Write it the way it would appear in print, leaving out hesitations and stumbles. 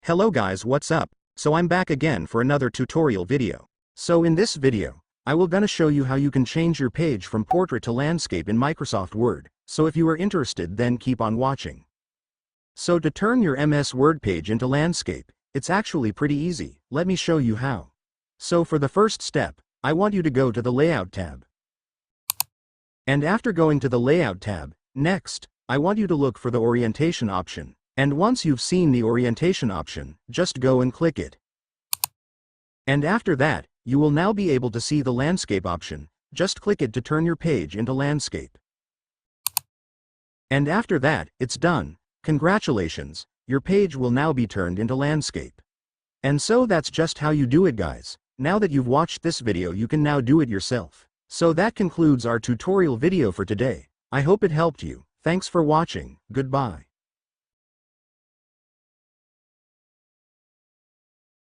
Hello guys, what's up? So I'm back again for another tutorial video. So in this video, I will gonna show you how you can change your page from portrait to landscape in Microsoft Word. So if you are interested, then keep on watching. So to turn your MS Word page into landscape, it's actually pretty easy. Let me show you how. So for the first step, I want you to go to the Layout tab. And after going to the Layout tab, next, I want you to look for the Orientation option. And once you've seen the Orientation option, just go and click it. And after that, you will now be able to see the Landscape option. Just click it to turn your page into landscape. And after that, it's done. Congratulations, your page will now be turned into landscape. And so that's just how you do it, guys. Now that you've watched this video, you can now do it yourself. So that concludes our tutorial video for today. I hope it helped you. Thanks for watching. Goodbye.